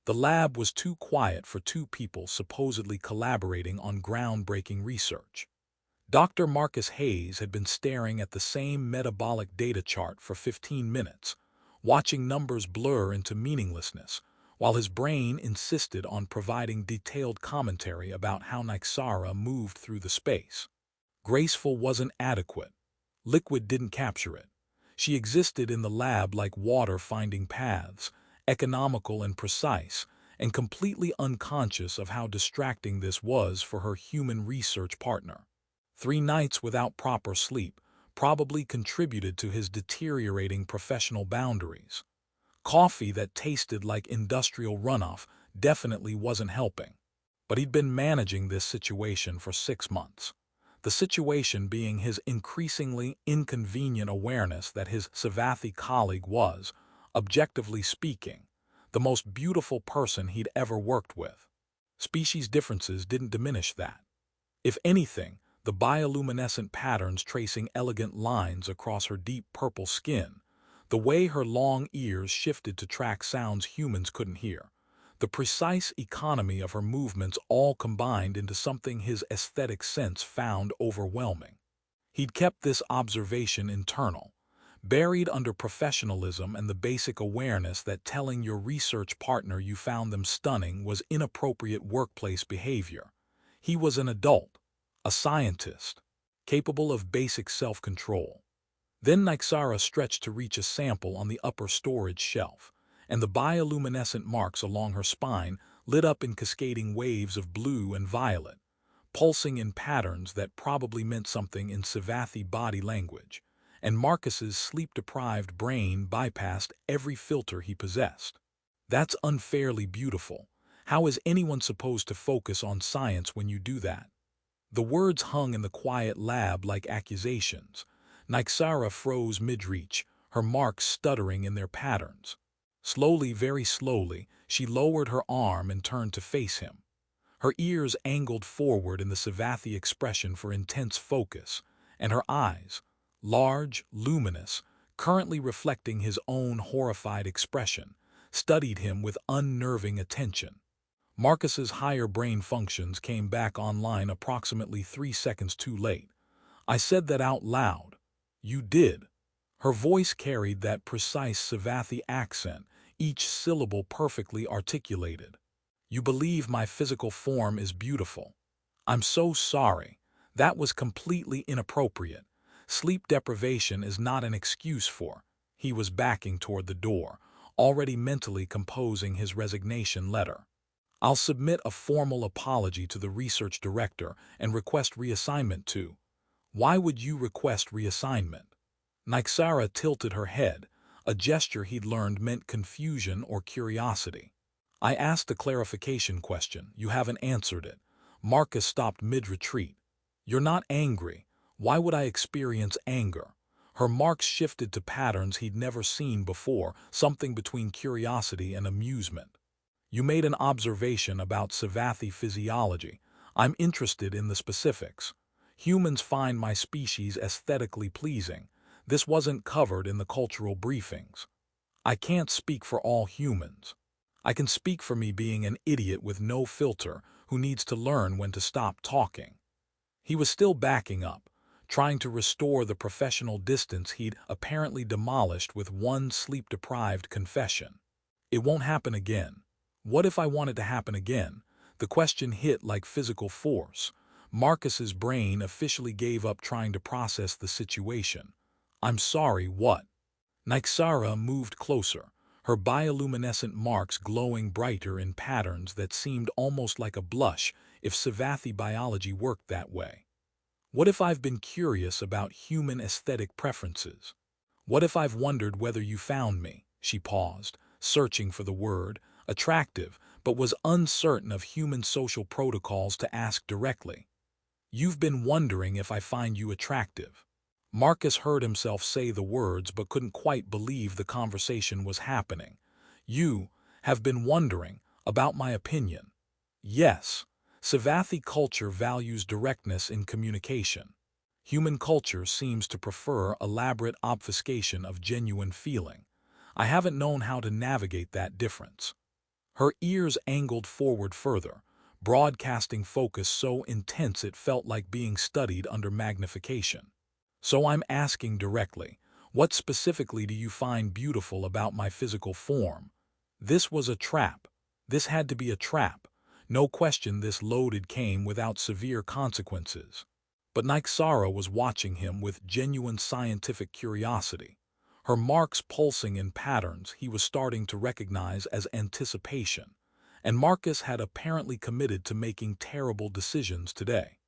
The lab was too quiet for two people supposedly collaborating on groundbreaking research. Dr. Marcus Hayes had been staring at the same metabolic data chart for 15 minutes, watching numbers blur into meaninglessness, while his brain insisted on providing detailed commentary about how Nyxara moved through the space. Graceful wasn't adequate. Liquid didn't capture it. She existed in the lab like water finding paths, economical and precise, and completely unconscious of how distracting this was for her human research partner. 3 nights without proper sleep probably contributed to his deteriorating professional boundaries. Coffee that tasted like industrial runoff definitely wasn't helping. But he'd been managing this situation for 6 months. The situation being his increasingly inconvenient awareness that his Syvathi colleague was, objectively speaking, the most beautiful person he'd ever worked with. Species differences didn't diminish that. If anything, the bioluminescent patterns tracing elegant lines across her deep purple skin, the way her long ears shifted to track sounds humans couldn't hear, the precise economy of her movements all combined into something his aesthetic sense found overwhelming. He'd kept this observation internal, buried under professionalism and the basic awareness that telling your research partner you found them stunning was inappropriate workplace behavior. He was an adult, a scientist, capable of basic self-control. Then Nyxara stretched to reach a sample on the upper storage shelf, and the bioluminescent marks along her spine lit up in cascading waves of blue and violet, pulsing in patterns that probably meant something in Syvathi body language, and Marcus's sleep-deprived brain bypassed every filter he possessed. That's unfairly beautiful. How is anyone supposed to focus on science when you do that? The words hung in the quiet lab like accusations. Nyxara froze mid-reach, her marks stuttering in their patterns. Slowly, very slowly, she lowered her arm and turned to face him. Her ears angled forward in the Syvathi expression for intense focus, and her eyes, large, luminous, currently reflecting his own horrified expression, studied him with unnerving attention. Marcus's higher brain functions came back online approximately 3 seconds too late. I said that out loud. You did. Her voice carried that precise Syvathi accent, each syllable perfectly articulated. You believe my physical form is beautiful. I'm so sorry. That was completely inappropriate. Sleep deprivation is not an excuse for. He was backing toward the door, already mentally composing his resignation letter. I'll submit a formal apology to the research director and request reassignment too. Why would you request reassignment? Nyxara tilted her head, a gesture he'd learned meant confusion or curiosity. I asked a clarification question. You haven't answered it. Marcus stopped mid-retreat. You're not angry. Why would I experience anger? Her marks shifted to patterns he'd never seen before, something between curiosity and amusement. You made an observation about Syvathi physiology. I'm interested in the specifics. Humans find my species aesthetically pleasing. This wasn't covered in the cultural briefings. I can't speak for all humans. I can speak for me being an idiot with no filter who needs to learn when to stop talking. He was still backing up, trying to restore the professional distance he'd apparently demolished with one sleep-deprived confession. It won't happen again. What if I want it to happen again? The question hit like physical force. Marcus's brain officially gave up trying to process the situation. I'm sorry, what? Nyxara moved closer, her bioluminescent marks glowing brighter in patterns that seemed almost like a blush if Syvathi biology worked that way. What if I've been curious about human aesthetic preferences? What if I've wondered whether you found me? She paused, searching for the word, attractive, but was uncertain of human social protocols to ask directly. You've been wondering if I find you attractive. Marcus heard himself say the words but couldn't quite believe the conversation was happening. You have been wondering about my opinion. Yes, Syvathi culture values directness in communication. Human culture seems to prefer elaborate obfuscation of genuine feeling. I haven't known how to navigate that difference. Her ears angled forward further, broadcasting focus so intense it felt like being studied under magnification. So I'm asking directly, what specifically do you find beautiful about my physical form? This was a trap. This had to be a trap. No question this loaded came without severe consequences. But Nyxara was watching him with genuine scientific curiosity. Her marks pulsing in patterns he was starting to recognize as anticipation. And Marcus had apparently committed to making terrible decisions today.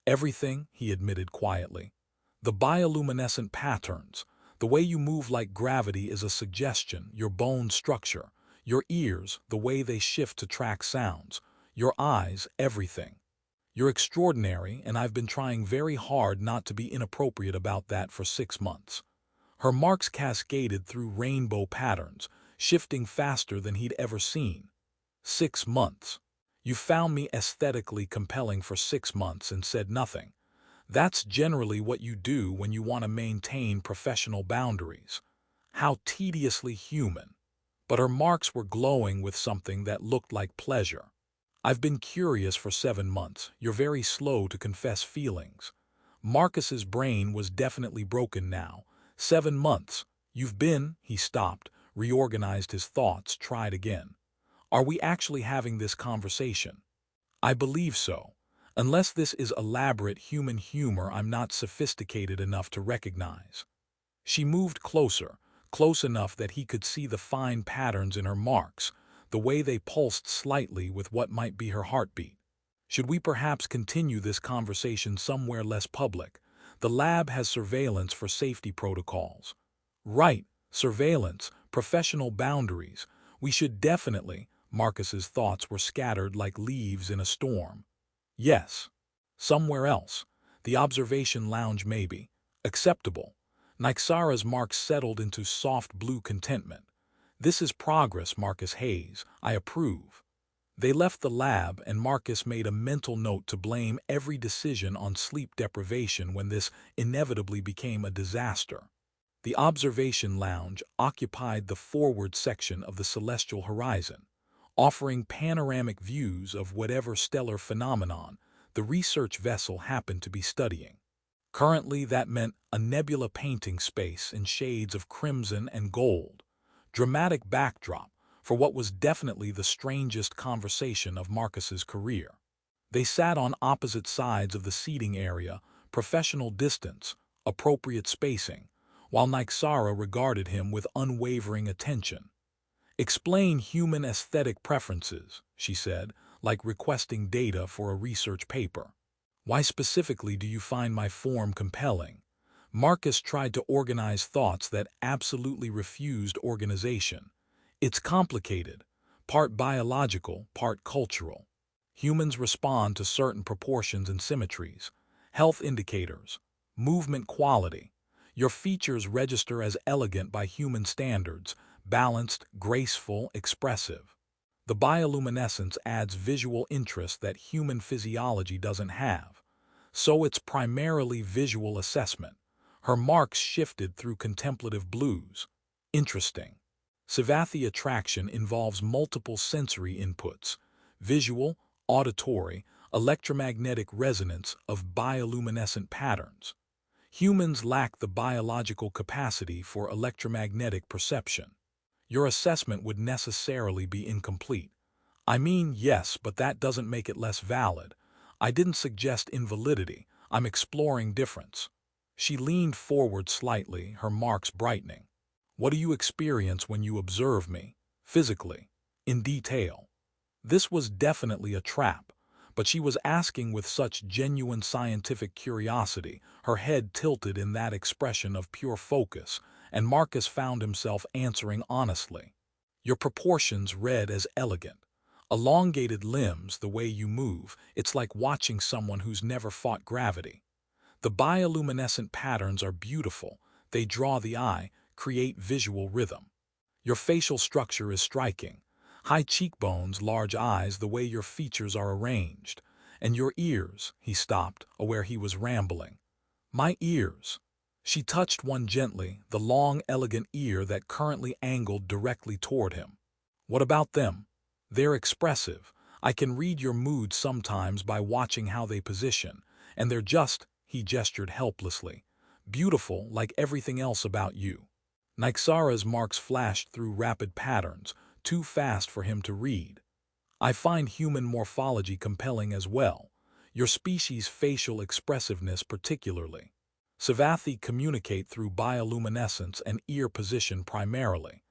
Everything, he admitted quietly. The bioluminescent patterns, the way you move like gravity is a suggestion, your bone structure, your ears, the way they shift to track sounds, your eyes, everything. You're extraordinary, and I've been trying very hard not to be inappropriate about that for 6 months. Her marks cascaded through rainbow patterns, shifting faster than he'd ever seen. 6 months. You found me aesthetically compelling for 6 months and said nothing. That's generally what you do when you want to maintain professional boundaries. How tediously human. But her marks were glowing with something that looked like pleasure. I've been curious for 7 months. You're very slow to confess feelings. Marcus's brain was definitely broken now. 7 months. You've been, he stopped, reorganized his thoughts, tried again. Are we actually having this conversation? I believe so. Unless this is elaborate human humor I'm not sophisticated enough to recognize. She moved closer, close enough that he could see the fine patterns in her marks, the way they pulsed slightly with what might be her heartbeat. Should we perhaps continue this conversation somewhere less public? The lab has surveillance for safety protocols. Right, surveillance, professional boundaries. We should definitely. Marcus's thoughts were scattered like leaves in a storm. Yes. Somewhere else. The observation lounge maybe. Acceptable. Nyxara's marks settled into soft blue contentment. This is progress, Marcus Hayes. I approve. They left the lab, and Marcus made a mental note to blame every decision on sleep deprivation when this inevitably became a disaster. The observation lounge occupied the forward section of the celestial horizon, offering panoramic views of whatever stellar phenomenon the research vessel happened to be studying. Currently, that meant a nebula painting space in shades of crimson and gold, dramatic backdrop for what was definitely the strangest conversation of Marcus's career. They sat on opposite sides of the seating area, professional distance, appropriate spacing, while Nyxara regarded him with unwavering attention. Explain human aesthetic preferences, she said, like requesting data for a research paper. Why specifically do you find my form compelling? Marcus tried to organize thoughts that absolutely refused organization. It's complicated, part biological, part cultural. Humans respond to certain proportions and symmetries, health indicators, movement quality. Your features register as elegant by human standards, balanced, graceful, expressive. The bioluminescence adds visual interest that human physiology doesn't have. So it's primarily visual assessment. Her marks shifted through contemplative blues. Interesting. Syvathi attraction involves multiple sensory inputs, visual, auditory, electromagnetic resonance of bioluminescent patterns. Humans lack the biological capacity for electromagnetic perception. Your assessment would necessarily be incomplete. I mean, yes, but that doesn't make it less valid. I didn't suggest invalidity. I'm exploring difference. She leaned forward slightly, her marks brightening. What do you experience when you observe me, physically, in detail? This was definitely a trap, but she was asking with such genuine scientific curiosity, her head tilted in that expression of pure focus, and Marcus found himself answering honestly. Your proportions read as elegant. Elongated limbs, the way you move, it's like watching someone who's never fought gravity. The bioluminescent patterns are beautiful. They draw the eye, create visual rhythm. Your facial structure is striking. High cheekbones, large eyes, the way your features are arranged. And your ears, he stopped, aware he was rambling. My ears. She touched one gently, the long, elegant ear that currently angled directly toward him. What about them? They're expressive. I can read your mood sometimes by watching how they position, and they're just," he gestured helplessly, "beautiful like everything else about you." Nyxara's marks flashed through rapid patterns, too fast for him to read. "I find human morphology compelling as well, your species' facial expressiveness particularly. Syvathi communicate through bioluminescence and ear position primarily.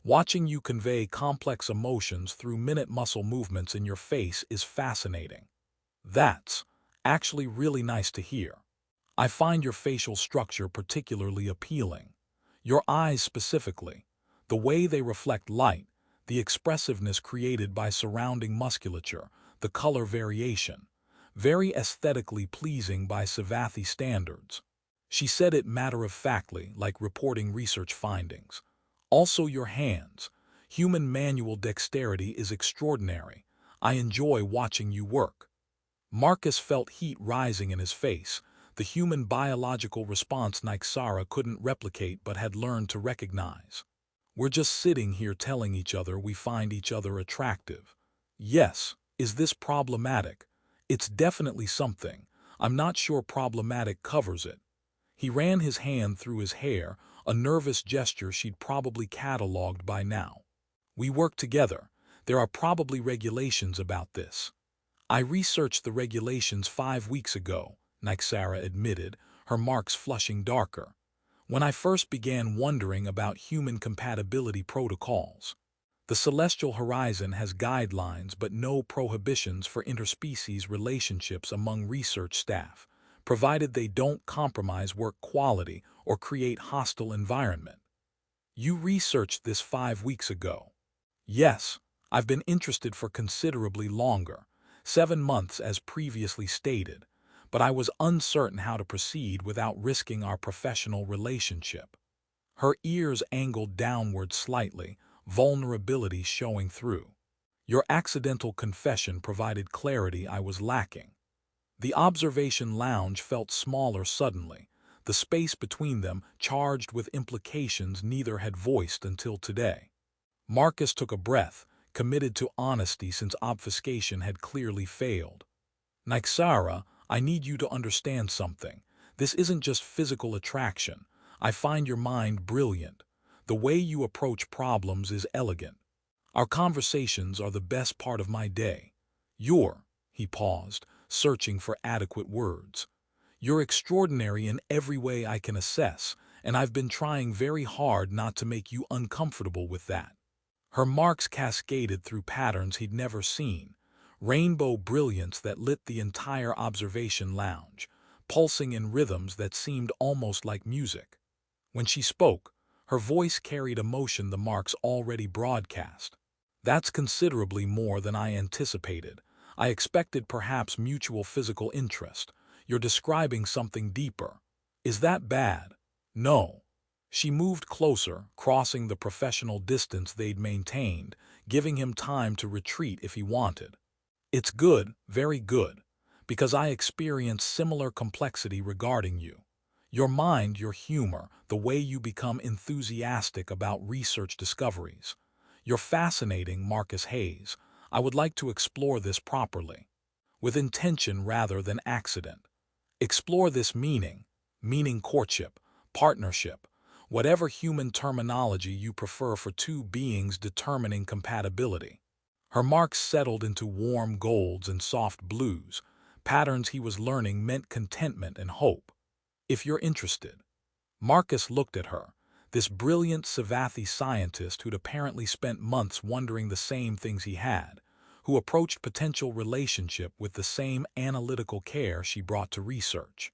Watching you convey complex emotions through minute muscle movements in your face is fascinating. That's actually really nice to hear. I find your facial structure particularly appealing. Your eyes specifically, the way they reflect light, the expressiveness created by surrounding musculature, the color variation. Very aesthetically pleasing by Syvathi standards." She said it matter-of-factly, like reporting research findings. "Also your hands. Human manual dexterity is extraordinary. I enjoy watching you work." Marcus felt heat rising in his face, the human biological response Nyxara couldn't replicate but had learned to recognize. "We're just sitting here telling each other we find each other attractive." "Yes, is this problematic?" "It's definitely something. I'm not sure problematic covers it." He ran his hand through his hair, a nervous gesture she'd probably cataloged by now. "We work together. There are probably regulations about this." "I researched the regulations 5 weeks ago," Nyxara admitted, her marks flushing darker. "When I first began wondering about human compatibility protocols. The celestial horizon has guidelines but no prohibitions for interspecies relationships among research staff, provided they don't compromise work quality or create hostile environment." "You researched this 5 weeks ago?" "Yes, I've been interested for considerably longer, 7 months as previously stated, but I was uncertain how to proceed without risking our professional relationship." Her ears angled downward slightly, vulnerability showing through. "Your accidental confession provided clarity I was lacking." The observation lounge felt smaller suddenly, the space between them charged with implications neither had voiced until today. Marcus took a breath, committed to honesty since obfuscation had clearly failed. "Nyxara, I need you to understand something. This isn't just physical attraction. I find your mind brilliant. The way you approach problems is elegant. Our conversations are the best part of my day. He paused, searching for adequate words. "You're extraordinary in every way I can assess, and I've been trying very hard not to make you uncomfortable with that." Her marks cascaded through patterns he'd never seen, rainbow brilliance that lit the entire observation lounge, pulsing in rhythms that seemed almost like music. When she spoke, her voice carried emotion the marks already broadcast. "That's considerably more than I anticipated. I expected perhaps mutual physical interest. You're describing something deeper. Is that bad?" "No." She moved closer, crossing the professional distance they'd maintained, giving him time to retreat if he wanted. "It's good, very good, because I experience similar complexity regarding you. Your mind, your humor, the way you become enthusiastic about research discoveries. You're fascinating, Marcus Hayes. I would like to explore this properly. With intention rather than accident. Explore this meaning courtship, partnership, whatever human terminology you prefer for two beings determining compatibility." Her marks settled into warm golds and soft blues, patterns he was learning meant contentment and hope. "If you're interested." Marcus looked at her, this brilliant Syvathi scientist who'd apparently spent months wondering the same things he had, who approached potential relationship with the same analytical care she brought to research.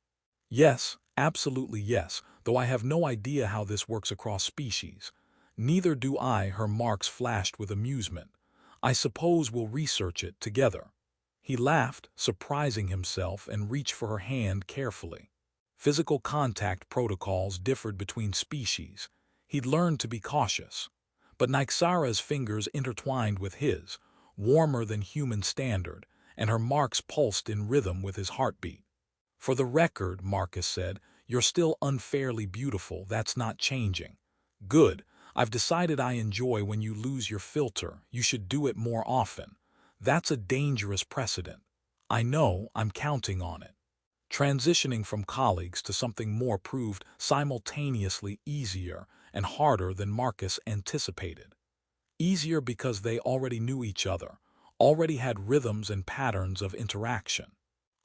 "Yes, absolutely yes, though I have no idea how this works across species." "Neither do I," her marks flashed with amusement. "I suppose we'll research it together." He laughed, surprising himself, and reached for her hand carefully. Physical contact protocols differed between species. He'd learned to be cautious. But Nyxara's fingers intertwined with his, warmer than human standard, and her marks pulsed in rhythm with his heartbeat. "For the record," Marcus said, "you're still unfairly beautiful. That's not changing." "Good. I've decided I enjoy when you lose your filter. You should do it more often. That's a dangerous precedent. I know, I'm counting on it. Transitioning from colleagues to something more proved simultaneously easier and harder than Marcus anticipated. Easier because they already knew each other, already had rhythms and patterns of interaction.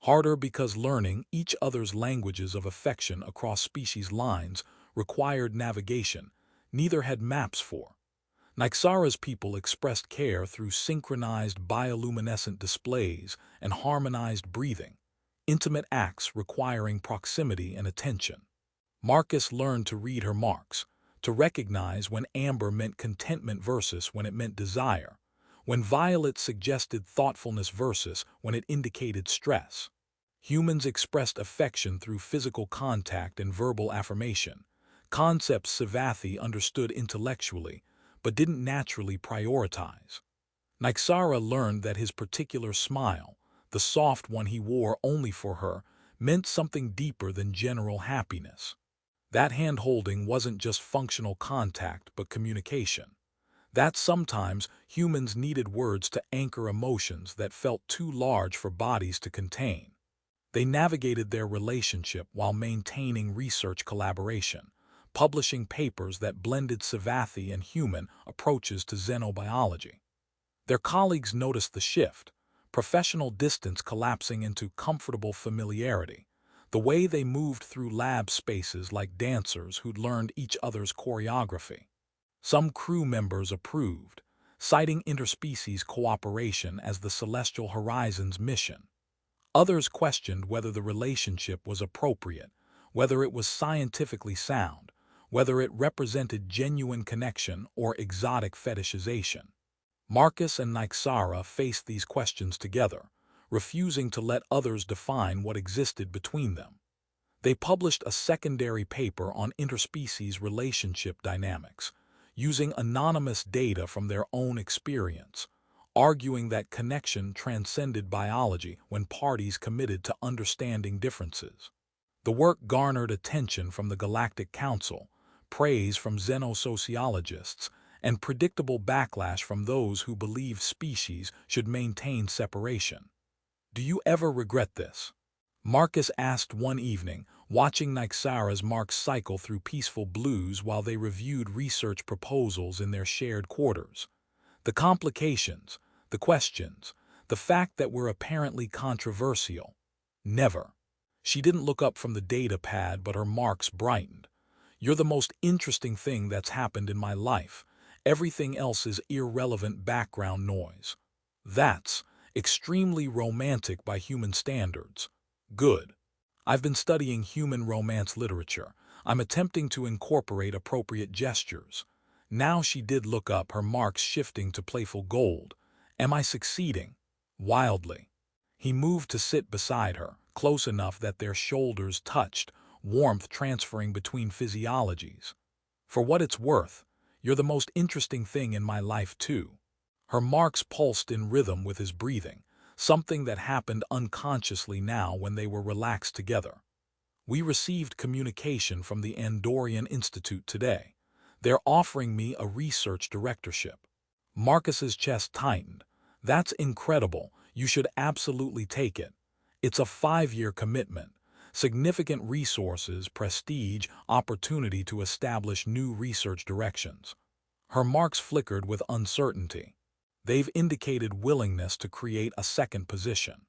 Harder because learning each other's languages of affection across species lines required navigation neither had maps for. Nyxara's people expressed care through synchronized bioluminescent displays and harmonized breathing, intimate acts requiring proximity and attention. Marcus learned to read her marks, to recognize when amber meant contentment versus when it meant desire, when violet suggested thoughtfulness versus when it indicated stress. Humans expressed affection through physical contact and verbal affirmation, concepts Syvathi understood intellectually but didn't naturally prioritize. Nyxara learned that his particular smile, the soft one he wore only for her, meant something deeper than general happiness. That hand-holding wasn't just functional contact but communication. That sometimes humans needed words to anchor emotions that felt too large for bodies to contain. They navigated their relationship while maintaining research collaboration, publishing papers that blended Syvathi and human approaches to xenobiology. Their colleagues noticed the shift, professional distance collapsing into comfortable familiarity, the way they moved through lab spaces like dancers who'd learned each other's choreography. Some crew members approved, citing interspecies cooperation as the Celestial Horizon's mission. Others questioned whether the relationship was appropriate, whether it was scientifically sound, whether it represented genuine connection or exotic fetishization. Marcus and Nyxara faced these questions together, refusing to let others define what existed between them. They published a secondary paper on interspecies relationship dynamics, using anonymous data from their own experience, arguing that connection transcended biology when parties committed to understanding differences. The work garnered attention from the Galactic Council, praise from xenosociologists, and predictable backlash from those who believe species should maintain separation. Do you ever regret this? Marcus asked one evening, watching Nyxara's marks cycle through peaceful blues while they reviewed research proposals in their shared quarters. The complications, the questions, the fact that we're apparently controversial. Never. She didn't look up from the data pad, but her marks brightened. You're the most interesting thing that's happened in my life. Everything else is irrelevant background noise. That's extremely romantic by human standards. Good. I've been studying human romance literature. I'm attempting to incorporate appropriate gestures. Now she did look up, her marks shifting to playful gold. Am I succeeding? Wildly. He moved to sit beside her, close enough that their shoulders touched, warmth transferring between physiologies. For what it's worth, you're the most interesting thing in my life too. Her marks pulsed in rhythm with his breathing, something that happened unconsciously now when they were relaxed together. We received communication from the Andorian Institute today. They're offering me a research directorship. Marcus's chest tightened. That's incredible. You should absolutely take it. It's a 5-year commitment. Significant resources, prestige, opportunity to establish new research directions. Her marks flickered with uncertainty. They've indicated willingness to create a second position.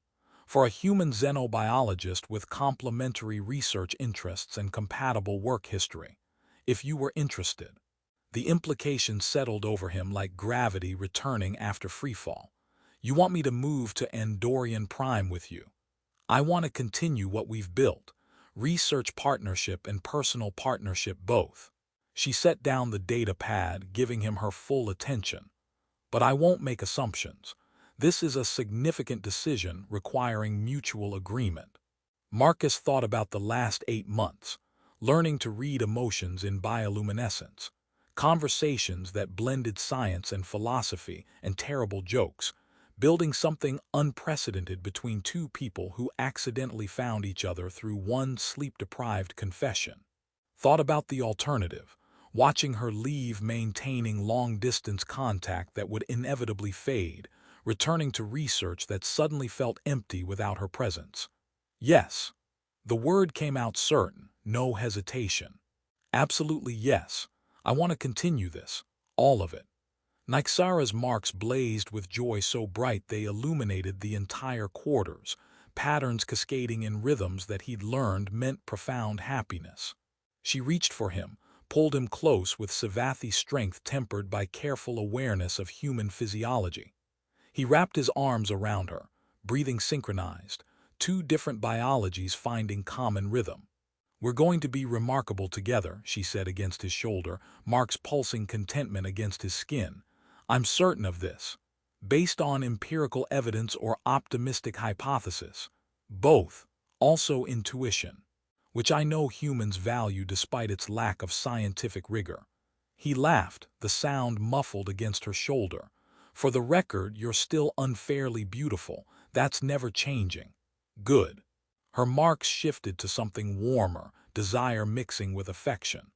For a human xenobiologist with complementary research interests and compatible work history. If you were interested. The implication settled over him like gravity returning after freefall. You want me to move to Andorian Prime with you. I want to continue what we've built. Research partnership and personal partnership both. She set down the data pad, giving him her full attention. But I won't make assumptions. This is a significant decision requiring mutual agreement. Marcus thought about the last 8 months, learning to read emotions in bioluminescence, conversations that blended science and philosophy and terrible jokes, building something unprecedented between two people who accidentally found each other through one sleep-deprived confession. Thought about the alternative, watching her leave, maintaining long-distance contact that would inevitably fade, returning to research that suddenly felt empty without her presence. Yes. The word came out certain, no hesitation. Absolutely yes. I want to continue this. All of it. Nyxara's marks blazed with joy so bright they illuminated the entire quarters, patterns cascading in rhythms that he'd learned meant profound happiness. She reached for him, pulled him close with Syvathi strength tempered by careful awareness of human physiology. He wrapped his arms around her, breathing synchronized, two different biologies finding common rhythm. "We're going to be remarkable together," she said against his shoulder, Mark's pulsing contentment against his skin. "I'm certain of this. Based on empirical evidence or optimistic hypothesis? Both. Also intuition, which I know humans value despite its lack of scientific rigor." He laughed, the sound muffled against her shoulder. "For the record, you're still unfairly beautiful. That's never changing." "Good." Her marks shifted to something warmer, desire mixing with affection.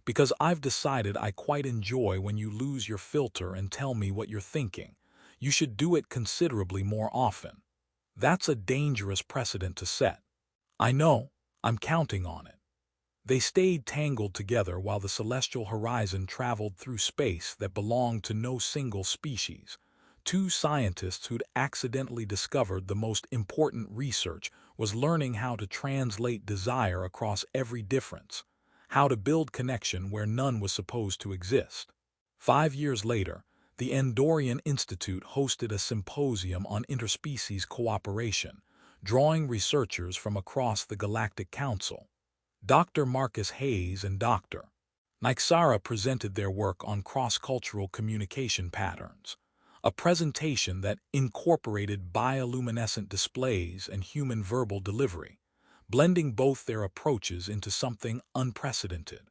"Because I've decided I quite enjoy when you lose your filter and tell me what you're thinking. You should do it considerably more often." "That's a dangerous precedent to set." "I know. I'm counting on it." They stayed tangled together while the celestial horizon traveled through space that belonged to no single species. Two scientists who'd accidentally discovered the most important research was learning how to translate desire across every difference, how to build connection where none was supposed to exist. 5 years later, the Andorian Institute hosted a symposium on interspecies cooperation, drawing researchers from across the Galactic Council. Dr. Marcus Hayes and Dr. Nyxara presented their work on cross-cultural communication patterns, a presentation that incorporated bioluminescent displays and human verbal delivery, blending both their approaches into something unprecedented.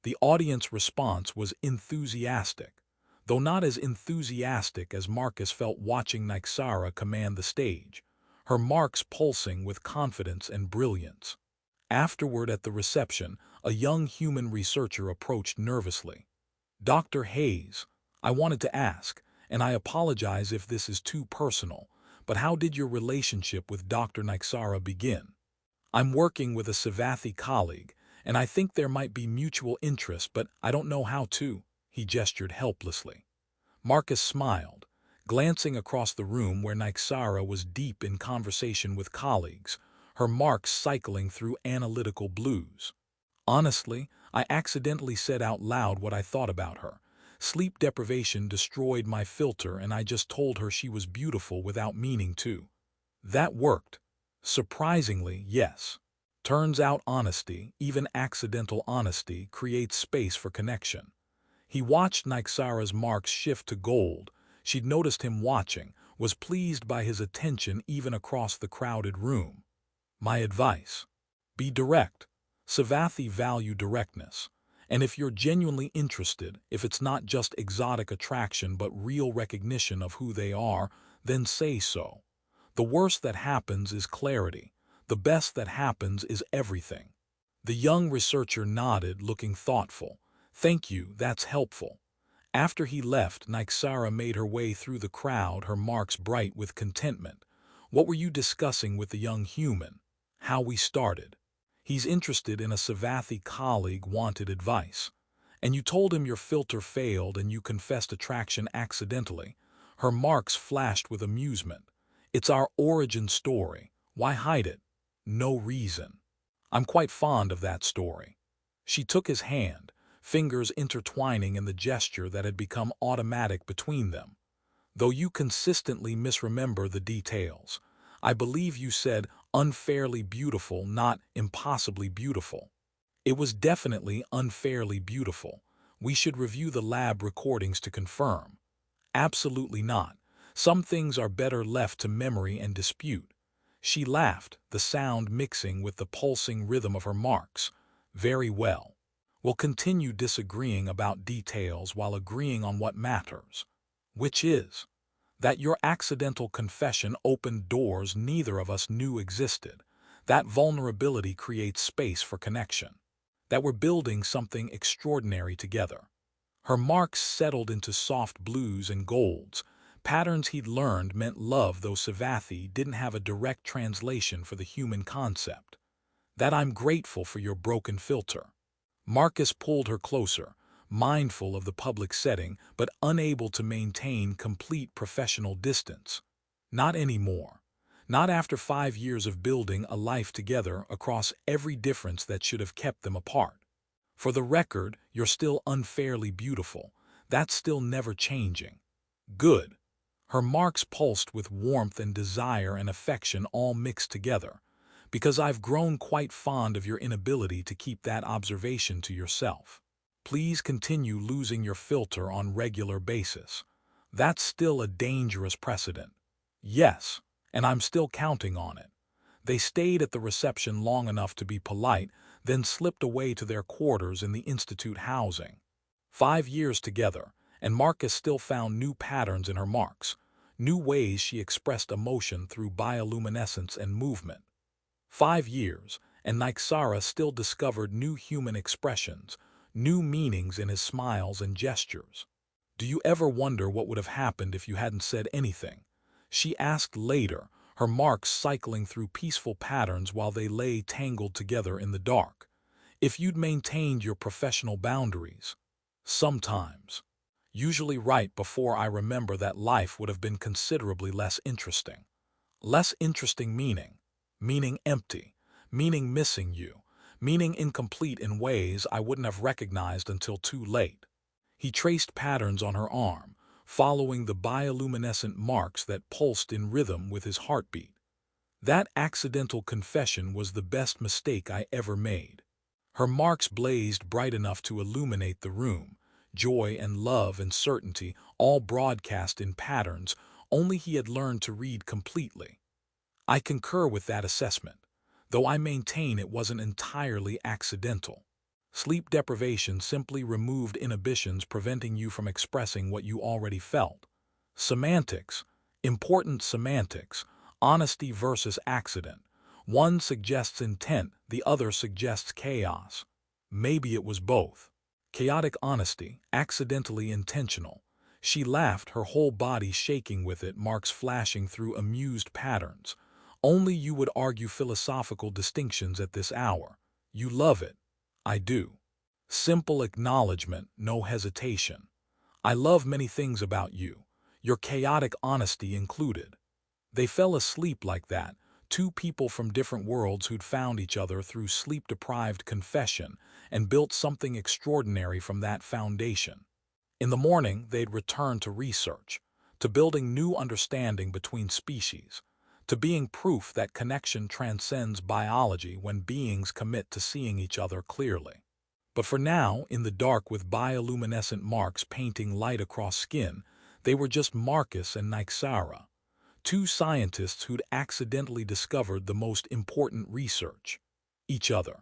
The audience response was enthusiastic, though not as enthusiastic as Marcus felt watching Nyxara command the stage, her marks pulsing with confidence and brilliance. Afterward at the reception, a young human researcher approached nervously. "Dr. Hayes, I wanted to ask, and I apologize if this is too personal, but how did your relationship with Dr. Nyxara begin?" "I'm working with a Syvathi colleague, and I think there might be mutual interest, but I don't know how to." He gestured helplessly. Marcus smiled, glancing across the room where Nyxara was deep in conversation with colleagues, her marks cycling through analytical blues. "Honestly, I accidentally said out loud what I thought about her. Sleep deprivation destroyed my filter and I just told her she was beautiful without meaning to." "That worked." "Surprisingly, yes. Turns out honesty, even accidental honesty, creates space for connection." He watched Nyxara's marks shift to gold. She'd noticed him watching, was pleased by his attention even across the crowded room. "My advice: be direct." Syvathi value directness. And if you're genuinely interested, if it's not just exotic attraction but real recognition of who they are, then say so. The worst that happens is clarity. The best that happens is everything. The young researcher nodded, looking thoughtful. "Thank you, that's helpful." After he left, Nyxara made her way through the crowd, her marks bright with contentment. "What were you discussing with the young human?" "How we started. He's interested in a Syvathi colleague, wanted advice." "And you told him your filter failed and you confessed attraction accidentally." Her marks flashed with amusement. "It's our origin story. Why hide it?" "No reason." "I'm quite fond of that story." She took his hand, fingers intertwining in the gesture that had become automatic between them. "Though you consistently misremember the details. I believe you said unfairly beautiful, not impossibly beautiful." "It was definitely unfairly beautiful. We should review the lab recordings to confirm." "Absolutely not. Some things are better left to memory and dispute." She laughed, the sound mixing with the pulsing rhythm of her marks. "Very well. We'll continue disagreeing about details while agreeing on what matters." "Which is?" "That your accidental confession opened doors neither of us knew existed. That vulnerability creates space for connection." that were building something extraordinary together. Her marks settled into soft blues and golds, patterns he'd learned meant love, though Syvathi didn't have a direct translation for the human concept. That I'm grateful for your broken filter. Marcus pulled her closer, mindful of the public setting but unable to maintain complete professional distance. Not anymore. Not after 5 years of building a life together across every difference that should have kept them apart. For the record, you're still unfairly beautiful. That's still never changing. Good. Her marks pulsed with warmth and desire and affection all mixed together, because I've grown quite fond of your inability to keep that observation to yourself. Please continue losing your filter on regular basis. That's still a dangerous precedent. Yes, and I'm still counting on it. They stayed at the reception long enough to be polite, then slipped away to their quarters in the institute housing. 5 years together, and Marcus still found new patterns in her marks, new ways she expressed emotion through bioluminescence and movement. 5 years, and Nyxara still discovered new human expressions, new meanings in his smiles and gestures. Do you ever wonder what would have happened if you hadn't said anything? She asked later, her marks cycling through peaceful patterns while they lay tangled together in the dark. If you'd maintained your professional boundaries. Sometimes. Usually right before I remember that life would have been considerably less interesting. Less interesting meaning empty, meaning missing you, meaning incomplete in ways I wouldn't have recognized until too late. He traced patterns on her arm, following the bioluminescent marks that pulsed in rhythm with his heartbeat. That accidental confession was the best mistake I ever made. Her marks blazed bright enough to illuminate the room, joy and love and certainty all broadcast in patterns only he had learned to read completely. I concur with that assessment, though I maintain it wasn't entirely accidental. Sleep deprivation simply removed inhibitions preventing you from expressing what you already felt. Semantics, important semantics, honesty versus accident. One suggests intent, the other suggests chaos. Maybe it was both. Chaotic honesty, accidentally intentional. She laughed, her whole body shaking with it, marks flashing through amused patterns. Only you would argue philosophical distinctions at this hour. You love it. I do. Simple acknowledgement, no hesitation. I love many things about you, your chaotic honesty included. They fell asleep like that, two people from different worlds who'd found each other through sleep-deprived confession and built something extraordinary from that foundation. In the morning, they'd return to research, to building new understanding between species, to being proof that connection transcends biology when beings commit to seeing each other clearly. But for now, in the dark with bioluminescent marks painting light across skin, they were just Marcus and Nyxara, two scientists who'd accidentally discovered the most important research: each other.